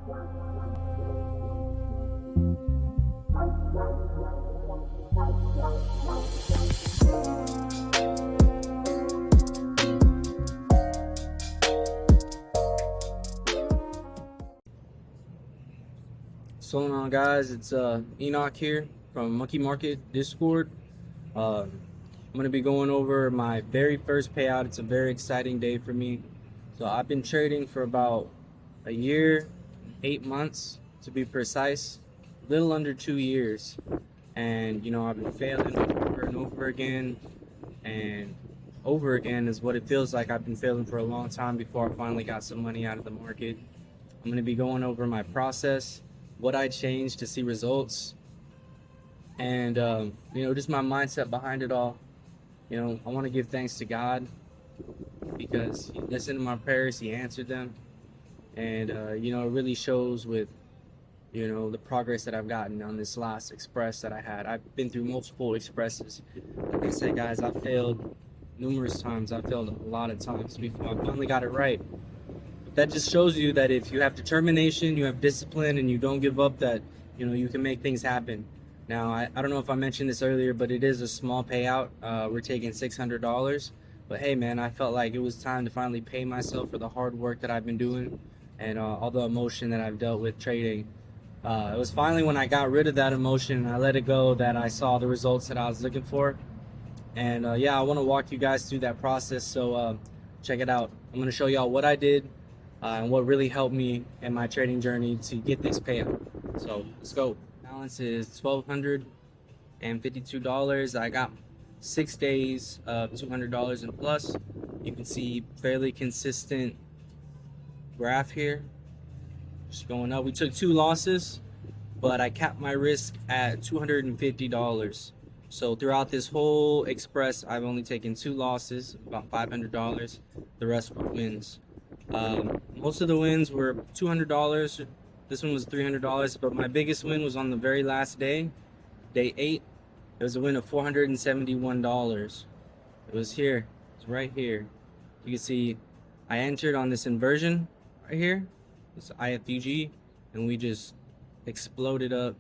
What's going on, guys? It's Enoch here from Monkey Market Discord. I'm going to be going over my very first payout. It's a very exciting day for me. So I've been trading for about a year, 8 months to be precise, a little under 2 years. And I've been failing over and over again, and over again is what it feels like. I've been failing for a long time before I finally got some money out of the market. I'm going to be going over my process, what I changed to see results, and just my mindset behind it all. I want to give thanks to God because He listened to my prayers, He answered them, and it really shows with the progress that I've gotten on this last express that I had. I've been through multiple expresses. Like I said, guys, I failed numerous times. I failed a lot of times before I finally got it right. That just shows you that if you have determination, you have discipline, and you don't give up, that you can make things happen. Now, I don't know if I mentioned this earlier, but it is a small payout. We're taking $600, but hey, man, I felt like it was time to finally pay myself for the hard work that I've been doing and all the emotion that I've dealt with trading. It was finally when I got rid of that emotion and I let it go that I saw the results that I was looking for. And I want to walk you guys through that process. So check it out. I'm going to show y'all what I did. And what really helped me in my trading journey to get this payout. So let's go. Balance is $1,252. I got 6 days of $200 and plus. You can see fairly consistent graph here, just going up. We took 2 losses, but I capped my risk at $250. So throughout this whole express, I've only taken 2 losses, about $500. The rest were wins. Most of the wins were $200. This one was $300, but my biggest win was on the very last day, day 8. It was a win of $471. It was here. It's right here. You can see I entered on this inversion right here. It's IFUG, and we just exploded up.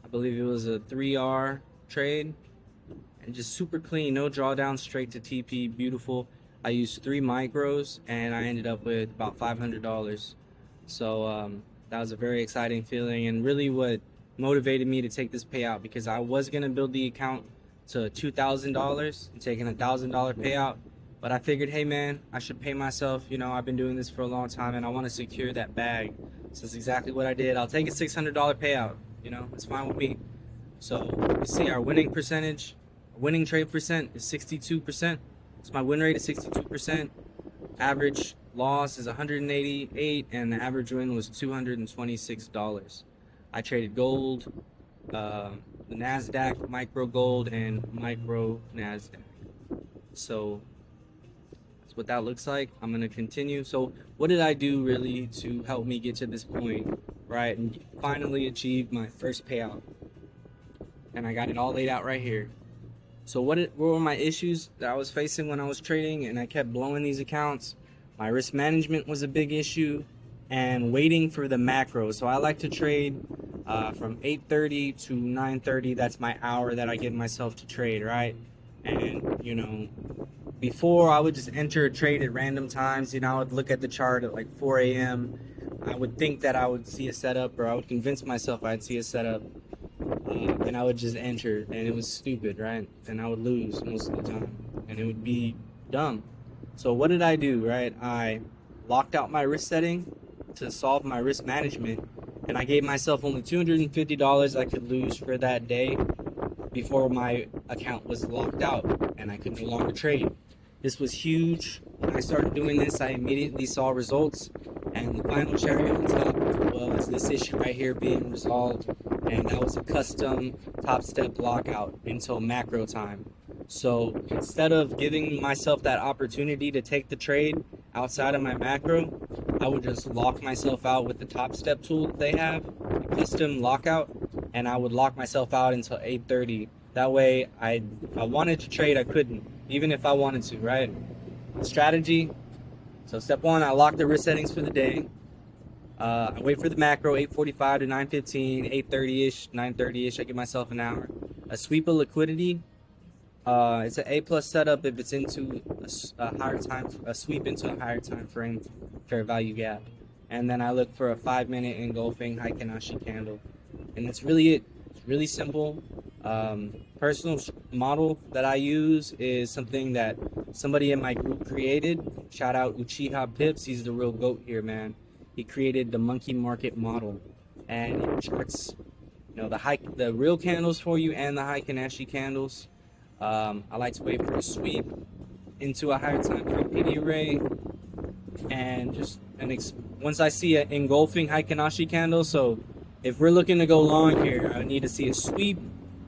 I believe it was a 3R trade, and just super clean, no drawdown, straight to TP, beautiful. I used 3 micros and I ended up with about $500. So that was a very exciting feeling, and really what motivated me to take this payout, because I was going to build the account to $2,000 and taking a $1,000 payout. But I figured, hey man, I should pay myself. I've been doing this for a long time and I want to secure that bag. So that's exactly what I did. I'll take a $600 payout. It's fine with me. So you see our winning percentage, winning trade percent is 62%. So my win rate is 62%. Average loss is 188, and the average win was $226. I traded gold, the NASDAQ, micro gold, and micro NASDAQ. So that's what that looks like. I'm going to continue. So what did I do really to help me get to this point, right, and finally achieve my first payout? And I got it all laid out right here. So what were my issues that I was facing when I was trading and I kept blowing these accounts? My risk management was a big issue, and waiting for the macros. So I like to trade from 8:30 to 9:30. That's my hour that I give myself to trade, right? And before I would just enter a trade at random times. I would look at the chart at like 4 a.m. I would think that I would see a setup, or I would convince myself I'd see a setup. And I would just enter, and it was stupid, right? And I would lose most of the time, and it would be dumb. So what did I do, right? I locked out my risk setting to solve my risk management, and I gave myself only $250 I could lose for that day before my account was locked out and I could no longer trade. This was huge. When I started doing this, I immediately saw results, and the final cherry on top was this issue right here being resolved, and that was a custom Topstep lockout until macro time. So instead of giving myself that opportunity to take the trade outside of my macro, I would just lock myself out with the Topstep tool that they have, custom lockout, and I would lock myself out until 8:30. That way, if I wanted to trade, I couldn't, even if I wanted to, right? Strategy. So step 1, I locked the risk settings for the day. I wait for the macro, 8:45 to 9:15, 8:30ish, 9:30ish. I give myself an hour. A sweep of liquidity. It's an A plus setup if it's into a higher time, a sweep into a higher time frame, fair value gap. And then I look for a 5-minute engulfing Heikinashi candle. And that's really it. It's really simple. Personal model that I use is something that somebody in my group created. Shout out Uchiha Pips. He's the real GOAT here, man. He created the monkey market model, and it charts, the real candles for you and the Heikinashi candles. I like to wait for a sweep into a higher time frame PD array, and just once I see an engulfing Heikinashi candle. So if we're looking to go long here, I need to see a sweep,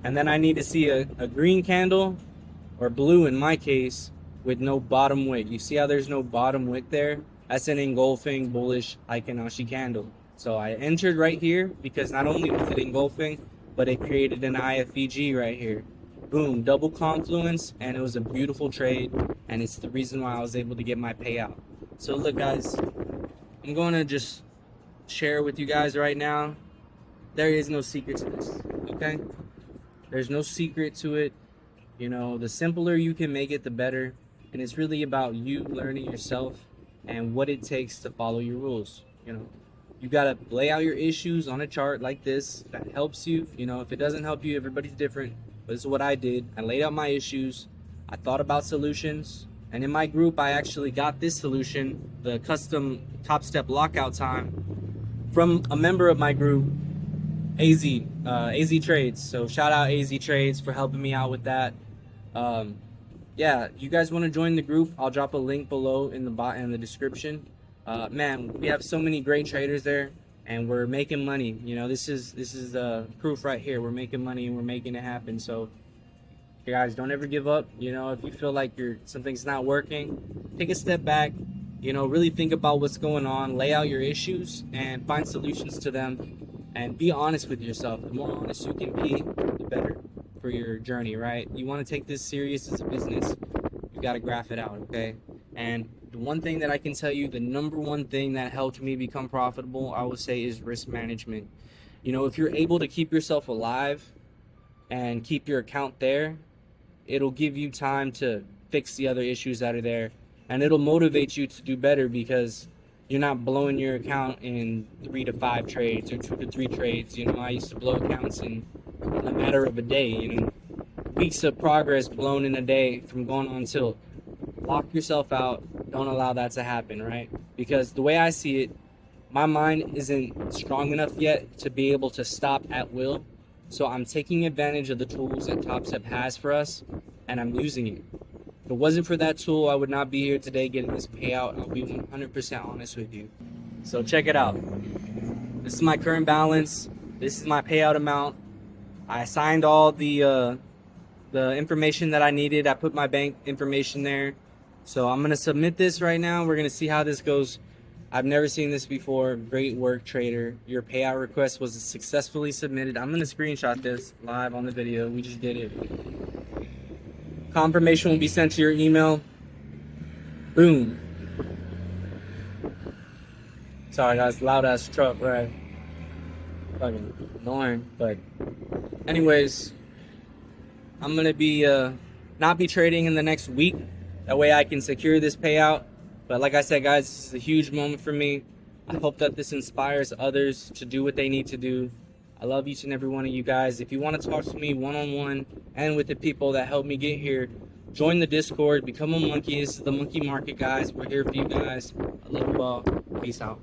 and then I need to see a green candle, or blue in my case, with no bottom wick. You see how there's no bottom wick there? That's an engulfing bullish Heikinashi candle. So I entered right here because not only was it engulfing, but it created an IFEG right here. Boom, double confluence, and it was a beautiful trade, and it's the reason why I was able to get my payout. So look, guys, I'm going to just share with you guys right now. There is no secret to this, okay? There's no secret to it. The simpler you can make it, the better. And it's really about you learning yourself and what it takes to follow your rules. You got to lay out your issues on a chart like this that helps you. If it doesn't help you, everybody's different. But this is what I did. I laid out my issues. I thought about solutions. And in my group, I actually got this solution, the custom Topstep lockout time, from a member of my group, AZ Trades. So shout out AZ Trades for helping me out with that. Yeah, you guys want to join the group? I'll drop a link below in the description. Man, we have so many great traders there, and we're making money. This is proof right here. We're making money and we're making it happen. So, guys, don't ever give up. If you feel like something's not working, take a step back. Really think about what's going on, lay out your issues, and find solutions to them. And be honest with yourself. The more honest you can be, the better for your journey, right? You want to take this serious as a business, you got to graph it out, okay? And the one thing that I can tell you, the number one thing that helped me become profitable, I would say, is risk management. If you're able to keep yourself alive and keep your account there, it'll give you time to fix the other issues that are there, and it'll motivate you to do better because you're not blowing your account in 3 to 5 trades or 2 to 3 trades. I used to blow accounts in a matter of a day, weeks of progress blown in a day from going on tilt. Lock yourself out. Don't allow that to happen, right? Because the way I see it, my mind isn't strong enough yet to be able to stop at will. So I'm taking advantage of the tools that Topstep has for us, and I'm using it. If it wasn't for that tool, I would not be here today getting this payout. I'll be 100% honest with you. So check it out. This is my current balance. This is my payout amount. I signed all the information that I needed. I put my bank information there. So I'm going to submit this right now. We're going to see how this goes. I've never seen this before. Great work, trader. Your payout request was successfully submitted. I'm going to screenshot this live on the video. We just did it. Confirmation will be sent to your email. Boom. Sorry guys, loud ass truck, right? Fucking annoying. But anyways, I'm gonna be not be trading in the next week. That way I can secure this payout. But like I said, guys, this is a huge moment for me. I hope that this inspires others to do what they need to do. I love each and every one of you guys. If you want to talk to me one-on-one and with the people that helped me get here, join the Discord, become a monkey. This is the Monkey Market, guys. We're here for you guys. I love you all. Peace out.